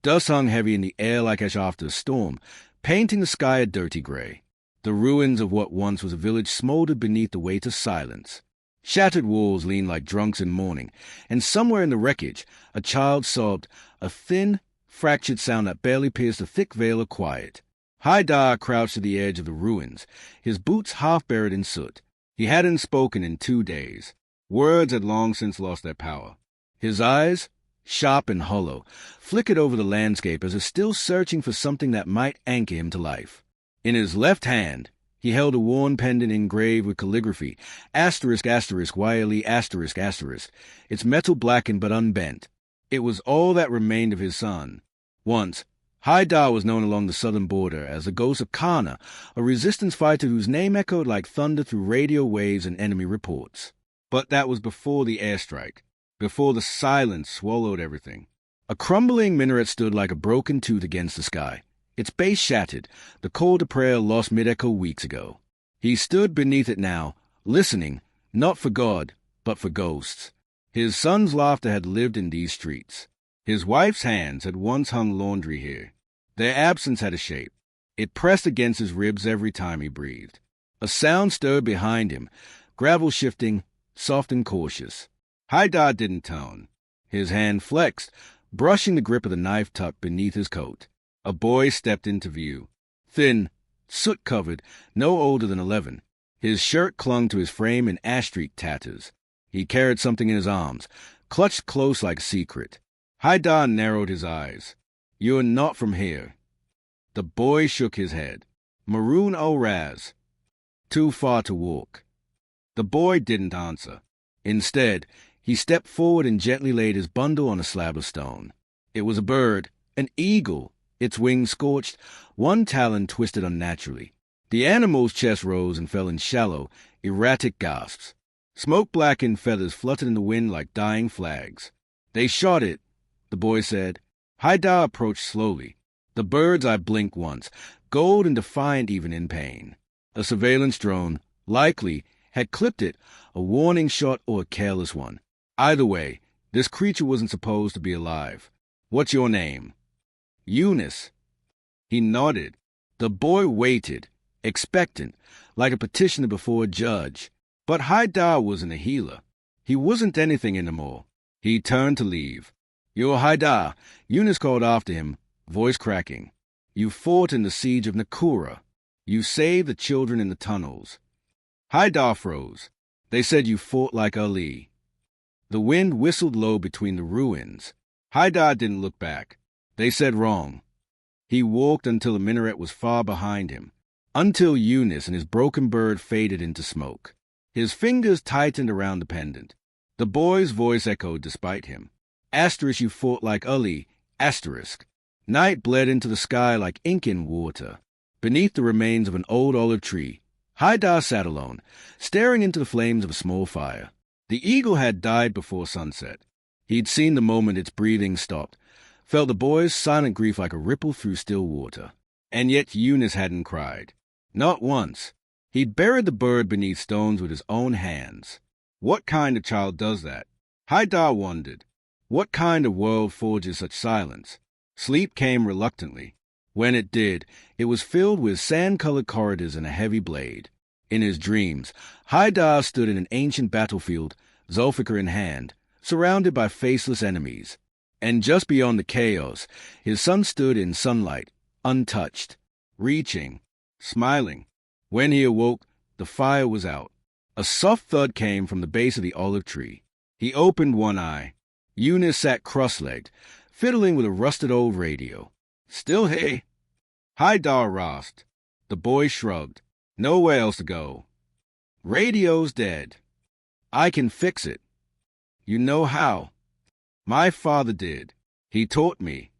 Dust hung heavy in the air like ash after a storm, painting the sky a dirty gray. The ruins of what once was a village smoldered beneath the weight of silence. Shattered walls leaned like drunks in mourning, and somewhere in the wreckage a child sobbed, a thin, fractured sound that barely pierced the thick veil of quiet. Haidar crouched at the edge of the ruins, his boots half buried in soot. He hadn't spoken in 2 days. Words had long since lost their power. His eyes, sharp and hollow, flickered over the landscape as if still searching for something that might anchor him to life. In his left hand, he held a worn pendant engraved with calligraphy, **YLE****, its metal blackened but unbent. It was all that remained of his son. Once, Haidar was known along the southern border as the ghost of Kana, a resistance fighter whose name echoed like thunder through radio waves and enemy reports. But that was before the airstrike, before the silence swallowed everything. A crumbling minaret stood like a broken tooth against the sky. Its base shattered, the call to prayer lost mid-echo weeks ago. He stood beneath it now, listening, not for God, but for ghosts. His son's laughter had lived in these streets. His wife's hands had once hung laundry here. Their absence had a shape. It pressed against his ribs every time he breathed. A sound stirred behind him, gravel shifting, soft and cautious. Haidar didn't tone. His hand flexed, brushing the grip of the knife tucked beneath his coat. A boy stepped into view. Thin, soot-covered, no older than 11. His shirt clung to his frame in ash-streaked tatters. He carried something in his arms, clutched close like a secret. Haidar narrowed his eyes. "You're not from here." The boy shook his head. "Maroon Raz. Too far to walk." The boy didn't answer. Instead, he stepped forward and gently laid his bundle on a slab of stone. It was a bird, an eagle, its wings scorched, one talon twisted unnaturally. The animal's chest rose and fell in shallow, erratic gasps. Smoke-blackened feathers fluttered in the wind like dying flags. "They shot it," the boy said. Haidar approached slowly. The bird's eye blinked once, gold and defiant even in pain. A surveillance drone, likely, had clipped it, a warning shot or a careless one. Either way, this creature wasn't supposed to be alive. "What's your name?" "Younis." He nodded. The boy waited, expectant, like a petitioner before a judge. But Haidar wasn't a healer. He wasn't anything anymore. He turned to leave. "You're Haidar," Younis called after him, voice cracking. "You fought in the siege of Nakura. You saved the children in the tunnels." Haidar froze. "They said you fought like Ali." The wind whistled low between the ruins. Haidar didn't look back. "They said wrong." He walked until the minaret was far behind him, until Younis and his broken bird faded into smoke. His fingers tightened around the pendant. The boy's voice echoed despite him. "You fought like Ali, **. Night bled into the sky like ink in water. Beneath the remains of an old olive tree, Haidar sat alone, staring into the flames of a small fire. The eagle had died before sunset. He'd seen the moment its breathing stopped, felt the boy's silent grief like a ripple through still water. And yet Younis hadn't cried. Not once. He'd buried the bird beneath stones with his own hands. What kind of child does that? Haidar wondered. What kind of world forges such silence? Sleep came reluctantly. When it did, it was filled with sand-colored corridors and a heavy blade. In his dreams, Haidar stood in an ancient battlefield, Zulfikar in hand, surrounded by faceless enemies. And just beyond the chaos, his son stood in sunlight, untouched, reaching, smiling. When he awoke, the fire was out. A soft thud came from the base of the olive tree. He opened one eye. Younis sat cross-legged, fiddling with a rusted old radio. "Still here?" Haidar rasped. The boy shrugged. "Nowhere else to go." "Radio's dead." "I can fix it." "You know how?" "My father did. He taught me."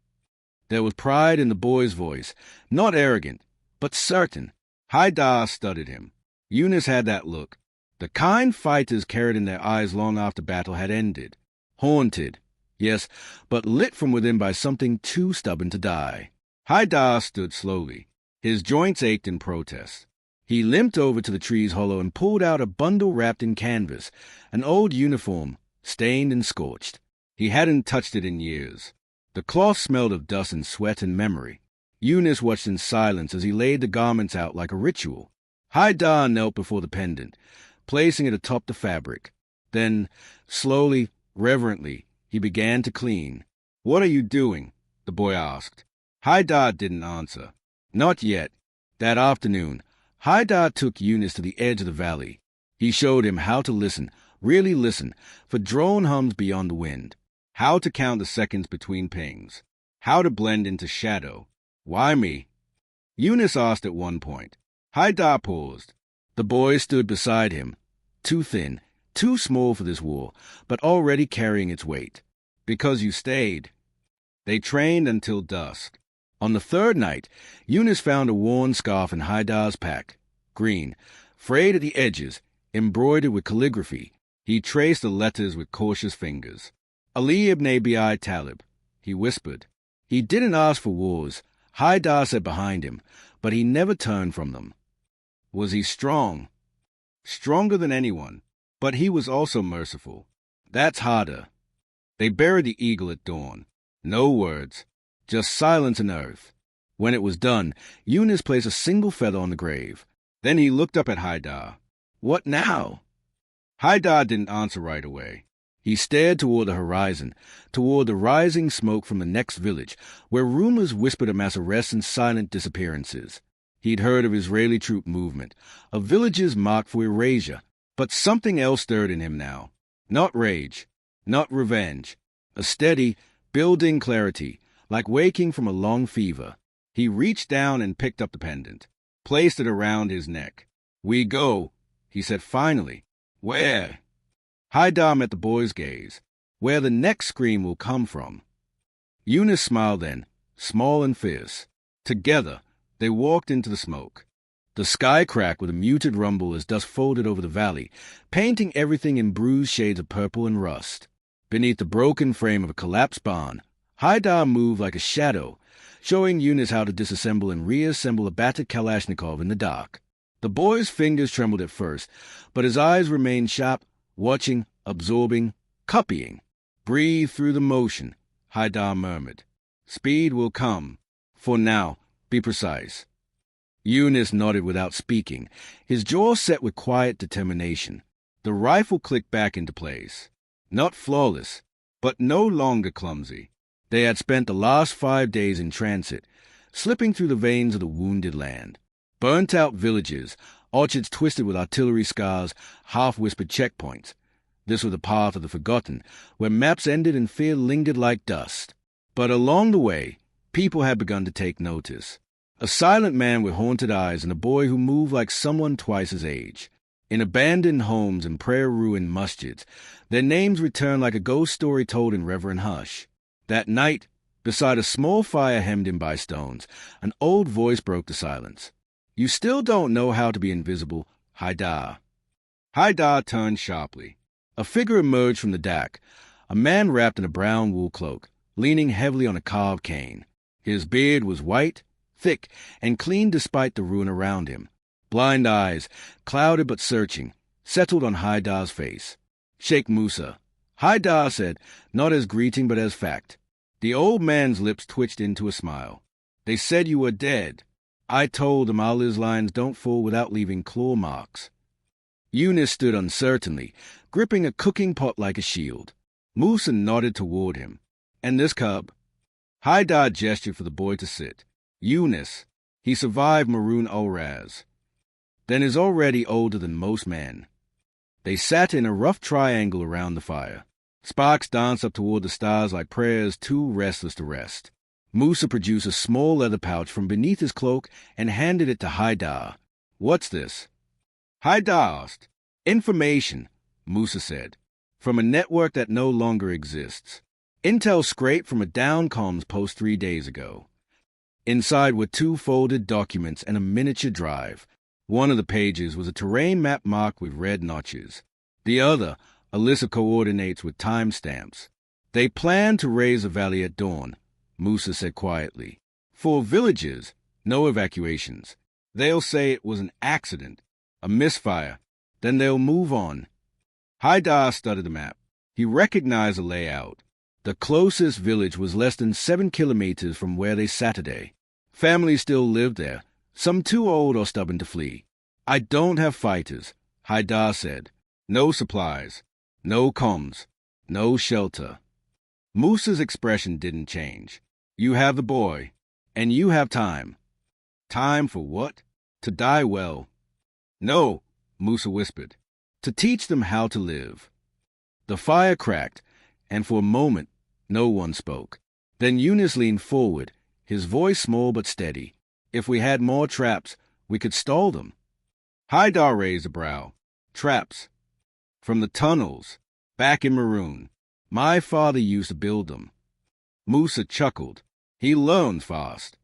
There was pride in the boy's voice, not arrogant, but certain. Haidar studied him. Younis had that look. The kind fighters carried in their eyes long after battle had ended. Haunted, yes, but lit from within by something too stubborn to die. Haidar stood slowly. His joints ached in protest. He limped over to the tree's hollow and pulled out a bundle wrapped in canvas, an old uniform, stained and scorched. He hadn't touched it in years. The cloth smelled of dust and sweat and memory. Younis watched in silence as he laid the garments out like a ritual. Haidar knelt before the pendant, placing it atop the fabric. Then, slowly, reverently, he began to clean. "What are you doing?" the boy asked. Haidar didn't answer. Not yet. That afternoon, Haidar took Younis to the edge of the valley. He showed him how to listen, really listen, for drone hums beyond the wind, how to count the seconds between pings, how to blend into shadow. "Why me?" Younis asked at one point. Haidar paused. The boy stood beside him, too thin, too small for this war, but already carrying its weight. "Because you stayed." They trained until dusk. On the third night, Younis found a worn scarf in Haidar's pack. Green, frayed at the edges, embroidered with calligraphy. He traced the letters with cautious fingers. "Ali ibn Abi Talib," he whispered. He didn't ask for wars, Haidar said behind him, but he never turned from them. Was he strong? Stronger than anyone, but he was also merciful. That's harder. They buried the eagle at dawn. No words, just silence and earth. When it was done, Younis placed a single feather on the grave. Then he looked up at Haidar. "What now?" Haidar didn't answer right away. He stared toward the horizon, toward the rising smoke from the next village, where rumors whispered of mass arrests and silent disappearances. He'd heard of Israeli troop movement, of villages marked for erasure, but something else stirred in him now. Not rage, not revenge. A steady, building clarity, like waking from a long fever. He reached down and picked up the pendant, placed it around his neck. "We go," he said finally. "Where?" Haidar met the boy's gaze. "Where the next scream will come from." Younis smiled then, small and fierce. Together, they walked into the smoke. The sky cracked with a muted rumble as dust folded over the valley, painting everything in bruised shades of purple and rust. Beneath the broken frame of a collapsed barn, Haidar moved like a shadow, showing Younis how to disassemble and reassemble a battered Kalashnikov in the dark. The boy's fingers trembled at first, but his eyes remained sharp, watching, absorbing, copying. "Breathe through the motion," Haidar murmured. "Speed will come. For now, be precise." Younis nodded without speaking, his jaw set with quiet determination. The rifle clicked back into place. Not flawless, but no longer clumsy. They had spent the last 5 days in transit, slipping through the veins of the wounded land. Burnt-out villages, orchards twisted with artillery scars, half-whispered checkpoints. This was the path of the forgotten, where maps ended and fear lingered like dust. But along the way, people had begun to take notice. A silent man with haunted eyes and a boy who moved like someone twice his age. In abandoned homes and prayer-ruined masjids, their names returned like a ghost story told in reverent hush. That night, beside a small fire hemmed in by stones, an old voice broke the silence. "You still don't know how to be invisible, Haidar." Haidar turned sharply. A figure emerged from the dak, a man wrapped in a brown wool cloak, leaning heavily on a carved cane. His beard was white, thick, and clean despite the ruin around him. Blind eyes, clouded but searching, settled on Haidar's face. "Sheikh Musa," Haidar said, not as greeting but as fact. The old man's lips twitched into a smile. "They said you were dead. I told them Allah's lines don't fall without leaving claw marks." Younis stood uncertainly, gripping a cooking pot like a shield. Musa nodded toward him. "And this cub?" Haidar gestured for the boy to sit. "Younis. He survived Maroon al-Raz. Then is already older than most men." They sat in a rough triangle around the fire. Sparks danced up toward the stars like prayers too restless to rest. Musa produced a small leather pouch from beneath his cloak and handed it to Haidar. "What's this?" Haidar asked. "Information," Musa said, "from a network that no longer exists. Intel scraped from a down comms post 3 days ago." Inside were 2 folded documents and a miniature drive. One of the pages was a terrain map marked with red notches. The other, a list of coordinates with timestamps. "They plan to raise the valley at dawn," Musa said quietly. "For villages, no evacuations. They'll say it was an accident, a misfire. Then they'll move on." Haidar studied the map. He recognized the layout. The closest village was less than 7 kilometers from where they sat today. Families still lived there, some too old or stubborn to flee. I don't have fighters, Haidar said. No supplies, no comms, no shelter. Musa's expression didn't change. You have the boy, and you have time. Time for what? To die well. No, Musa whispered. To teach them how to live. The fire cracked, and for a moment, no one spoke. Then Younis leaned forward, his voice small but steady. If we had more traps, we could stall them. Haidar raised a brow. Traps. From the tunnels, back in Maroon. My father used to build them. Musa chuckled. He learned fast.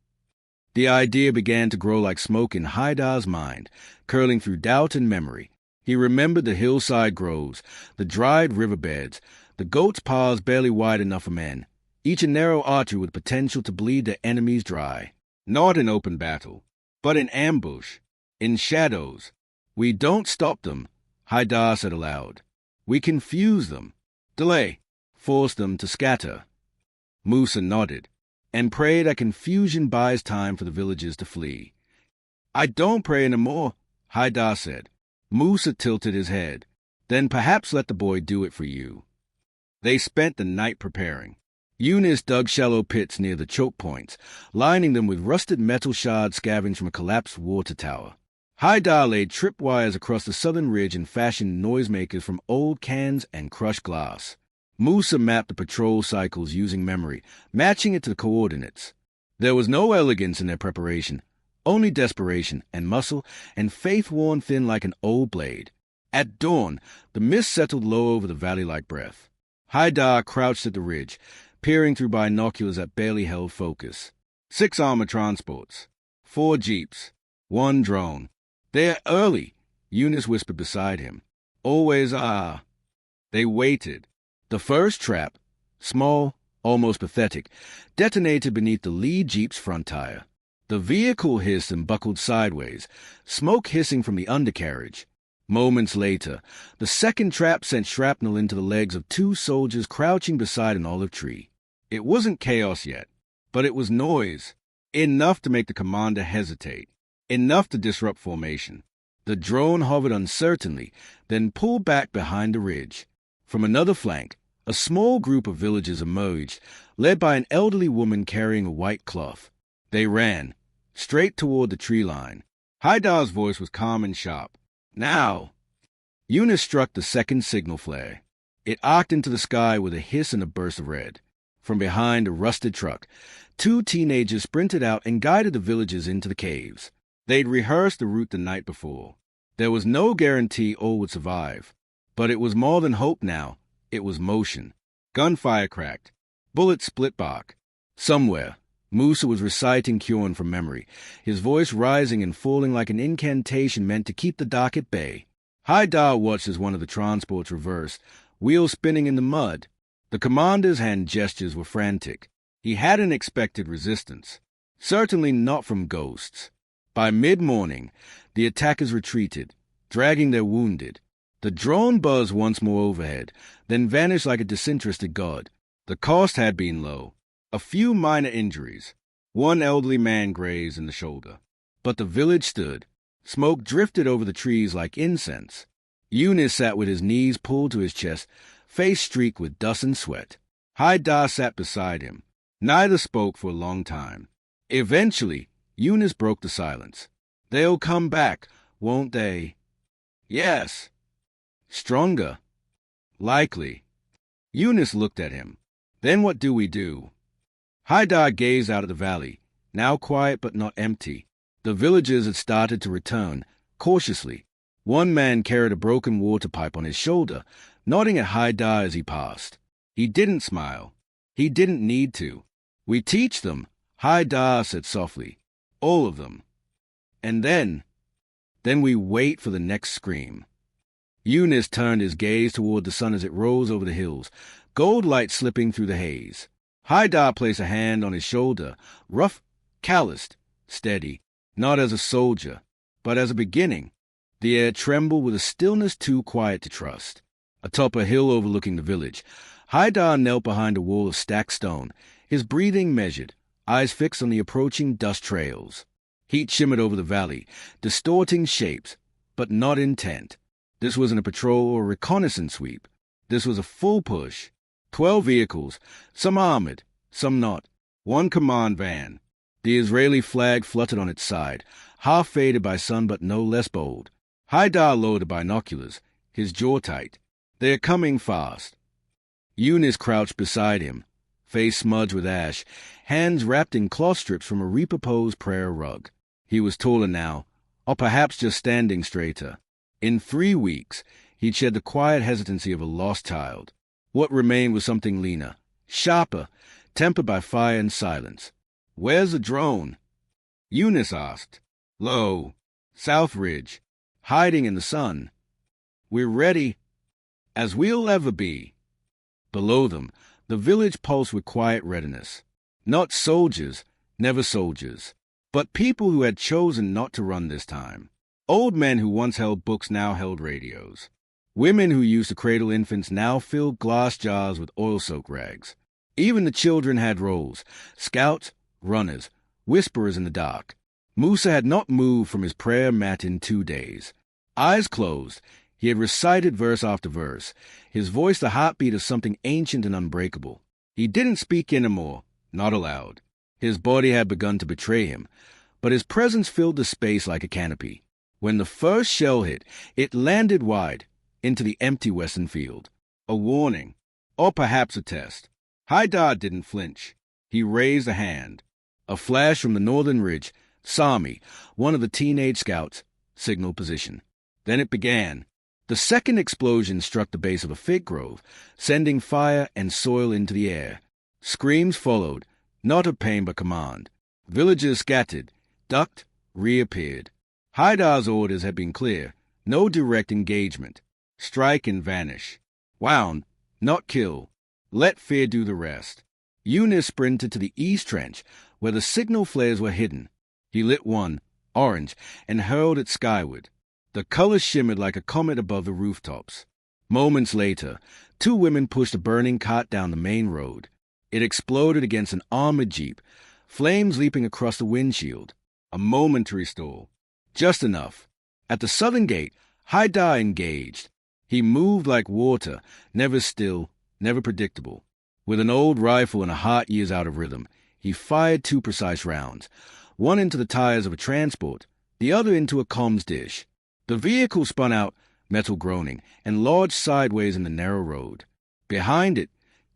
The idea began to grow like smoke in Haidar's mind, curling through doubt and memory. He remembered the hillside groves, the dried riverbeds, the goats' paths barely wide enough for men, each a narrow artery with potential to bleed their enemies dry. Not in open battle, but in ambush, in shadows. We don't stop them, Haidar said aloud. We confuse them, delay, force them to scatter. Musa nodded, and prayed that confusion buys time for the villagers to flee. I don't pray any more, Haidar said. Musa tilted his head. Then perhaps let the boy do it for you. They spent the night preparing. Younis dug shallow pits near the choke points, lining them with rusted metal shards scavenged from a collapsed water tower. Haidar laid tripwires across the southern ridge and fashioned noisemakers from old cans and crushed glass. Musa mapped the patrol cycles using memory, matching it to the coordinates. There was no elegance in their preparation, only desperation and muscle and faith worn thin like an old blade. At dawn, the mist settled low over the valley like breath. Haidar crouched at the ridge, peering through binoculars that barely held focus. 6 armored transports, 4 jeeps, 1 drone. They're early, Younis whispered beside him. Always are. They waited. The first trap, small, almost pathetic, detonated beneath the lead jeep's front tire. The vehicle hissed and buckled sideways, smoke hissing from the undercarriage. Moments later, the second trap sent shrapnel into the legs of 2 soldiers crouching beside an olive tree. It wasn't chaos yet, but it was noise, enough to make the commander hesitate, enough to disrupt formation. The drone hovered uncertainly, then pulled back behind the ridge. From another flank, a small group of villagers emerged, led by an elderly woman carrying a white cloth. They ran, straight toward the tree line. Haidar's voice was calm and sharp. Now! Younis struck the second signal flare. It arced into the sky with a hiss and a burst of red. From behind a rusted truck, 2 teenagers sprinted out and guided the villagers into the caves. They'd rehearsed the route the night before. There was no guarantee all would survive. But it was more than hope now. It was motion. Gunfire cracked. Bullets split bark. Somewhere, Musa was reciting Qur'an from memory, his voice rising and falling like an incantation meant to keep the dark at bay. Haidar watched as one of the transports reversed, wheels spinning in the mud. The commander's hand gestures were frantic. He hadn't expected resistance. Certainly not from ghosts. By mid-morning, the attackers retreated, dragging their wounded. The drone buzzed once more overhead, then vanished like a disinterested god. The cost had been low. A few minor injuries. 1 elderly man grazed in the shoulder. But the village stood. Smoke drifted over the trees like incense. Younis sat with his knees pulled to his chest, face streaked with dust and sweat. Haidar sat beside him. Neither spoke for a long time. Eventually, Younis broke the silence. They'll come back, won't they? Yes. Stronger. Likely. Younis looked at him. Then what do we do? Haidar gazed out at the valley, now quiet but not empty. The villagers had started to return, cautiously. 1 man carried a broken water pipe on his shoulder, nodding at Haidar as he passed. He didn't smile. He didn't need to. We teach them, Haidar said softly. All of them. And then we wait for the next scream. Younis turned his gaze toward the sun as it rose over the hills, gold light slipping through the haze. Haidar placed a hand on his shoulder, rough, calloused, steady, not as a soldier, but as a beginning. The air trembled with a stillness too quiet to trust. Atop a hill overlooking the village, Haidar knelt behind a wall of stacked stone, his breathing measured, eyes fixed on the approaching dust trails. Heat shimmered over the valley, distorting shapes, but not intent. This wasn't a patrol or reconnaissance sweep. This was a full push. 12 vehicles, some armored, some not. One command van. The Israeli flag fluttered on its side, half faded by sun but no less bold. Haidar lowered the binoculars, his jaw tight. They're coming fast. Younis crouched beside him, face smudged with ash, hands wrapped in cloth strips from a repurposed prayer rug. He was taller now, or perhaps just standing straighter. In 3 weeks, he'd shed the quiet hesitancy of a lost child. What remained was something leaner, sharper, tempered by fire and silence. "Where's the drone?" Younis asked. "Low. South Ridge. Hiding in the sun. We're ready as we'll ever be." Below them, the village pulsed with quiet readiness. Not soldiers, never soldiers, but people who had chosen not to run this time. Old men who once held books now held radios. Women who used to cradle infants now filled glass jars with oil-soaked rags. Even the children had roles: scouts, runners, whisperers in the dark. Musa had not moved from his prayer mat in 2 days. Eyes closed, he had recited verse after verse, his voice the heartbeat of something ancient and unbreakable. He didn't speak anymore, not aloud. His body had begun to betray him, but his presence filled the space like a canopy. When the first shell hit, it landed wide, into the empty western field. A warning, or perhaps a test. Haidar didn't flinch. He raised a hand. A flash from the northern ridge, Sami, one of the teenage scouts, signaled position. Then it began. The second explosion struck the base of a fig grove, sending fire and soil into the air. Screams followed, not of pain but command. Villagers scattered, ducked, reappeared. Haidar's orders had been clear: no direct engagement. Strike and vanish. Wound, not kill. Let fear do the rest. Younis sprinted to the east trench, where the signal flares were hidden. He lit one, orange, and hurled it skyward. The color shimmered like a comet above the rooftops. Moments later, 2 women pushed a burning cart down the main road. It exploded against an armored jeep, flames leaping across the windshield. A momentary stall. Just enough. At the southern gate, Haidar engaged. He moved like water, never still, never predictable. With an old rifle and a heart years out of rhythm, he fired 2 precise rounds, one into the tires of a transport, the other into a comms dish. The vehicle spun out, metal groaning, and lodged sideways in the narrow road. Behind it,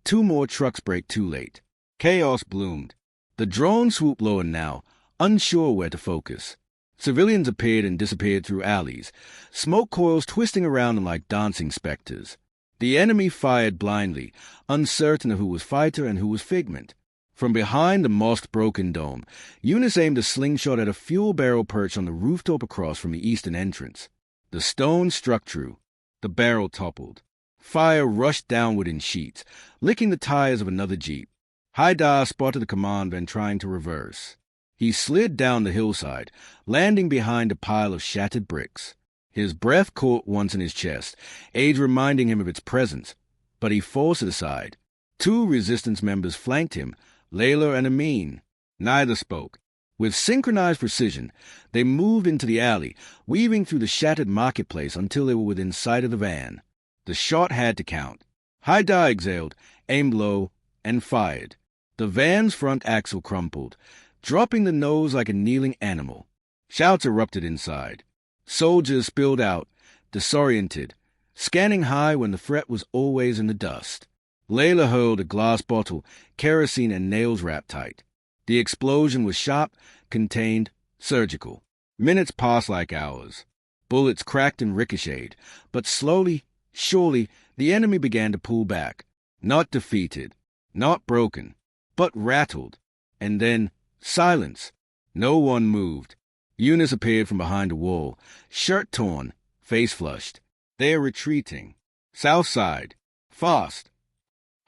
2 more trucks braked too late. Chaos bloomed. The drone swooped lower now, unsure where to focus. Civilians appeared and disappeared through alleys, smoke coils twisting around them like dancing specters. The enemy fired blindly, uncertain of who was fighter and who was figment. From behind the mossed broken dome, Younis aimed a slingshot at a fuel barrel perched on the rooftop across from the eastern entrance. The stone struck true. The barrel toppled. Fire rushed downward in sheets, licking the tires of another jeep. Haidar spotted the command van trying to reverse. He slid down the hillside, landing behind a pile of shattered bricks. His breath caught once in his chest, age reminding him of its presence, but he forced it aside. 2 resistance members flanked him, Layla and Amin. Neither spoke. With synchronized precision, they moved into the alley, weaving through the shattered marketplace until they were within sight of the van. The shot had to count. Haidar exhaled, aimed low, and fired. The van's front axle crumpled, dropping the nose like a kneeling animal. Shouts erupted inside. Soldiers spilled out, disoriented, scanning high when the threat was always in the dust. Layla hurled a glass bottle, kerosene and nails wrapped tight. The explosion was sharp, contained, surgical. Minutes passed like hours. Bullets cracked and ricocheted, but slowly, surely, the enemy began to pull back. Not defeated, not broken, but rattled. And then silence. No one moved. Younis appeared from behind a wall, shirt torn, face flushed. They are retreating. South side. Fast.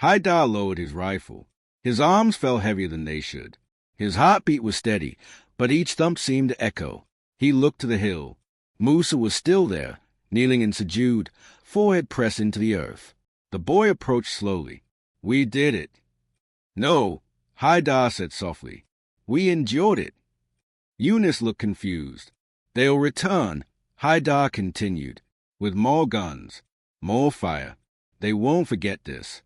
Haidar lowered his rifle. His arms felt heavier than they should. His heartbeat was steady, but each thump seemed to echo. He looked to the hill. Musa was still there, kneeling and subdued, forehead pressed into the earth. The boy approached slowly. We did it. No, Haidar said softly. We endured it. Younis looked confused. They'll return, Haidar continued, with more guns, more fire. They won't forget this.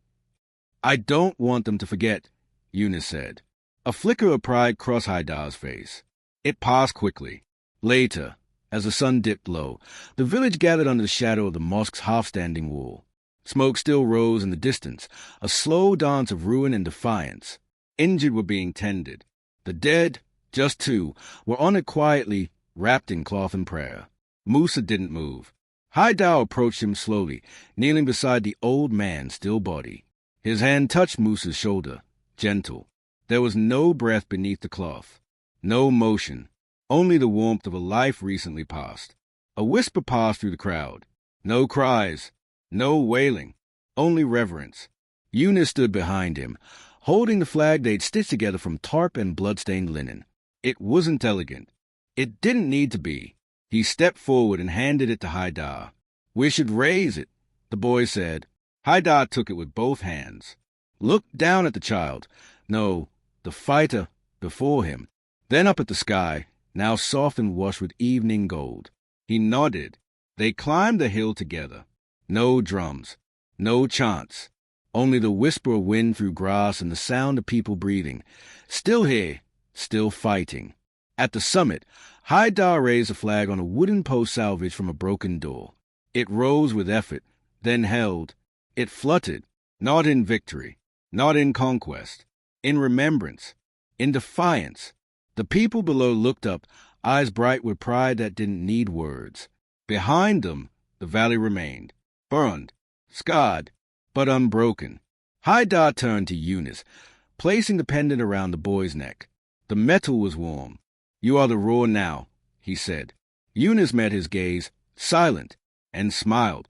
I don't want them to forget, Younis said. A flicker of pride crossed Haidar's face. It passed quickly. Later, as the sun dipped low, the village gathered under the shadow of the mosque's half-standing wall. Smoke still rose in the distance, a slow dance of ruin and defiance. Injured were being tended. The dead, just two, were on it quietly, wrapped in cloth and prayer. Musa didn't move. Haidar approached him slowly, kneeling beside the old man's still body. His hand touched Musa's shoulder, gentle. There was no breath beneath the cloth, no motion, only the warmth of a life recently past. A whisper passed through the crowd. No cries, no wailing, only reverence. Younis stood behind him, holding the flag they'd stitched together from tarp and blood-stained linen. It wasn't elegant. It didn't need to be. He stepped forward and handed it to Haidar. We should raise it, the boy said. Haidar took it with both hands. Looked down at the child. No, the fighter before him. Then up at the sky, now soft and washed with evening gold. He nodded. They climbed the hill together. No drums, no chants, only the whisper of wind through grass and the sound of people breathing. Still here, still fighting. At the summit, Haidar raised a flag on a wooden post salvaged from a broken door. It rose with effort, then held. It fluttered, not in victory, not in conquest, in remembrance, in defiance. The people below looked up, eyes bright with pride that didn't need words. Behind them, the valley remained, burned, scarred, but unbroken. Haidar turned to Younis, placing the pendant around the boy's neck. The metal was warm. You are the roar now, he said. Younis met his gaze, silent, and smiled.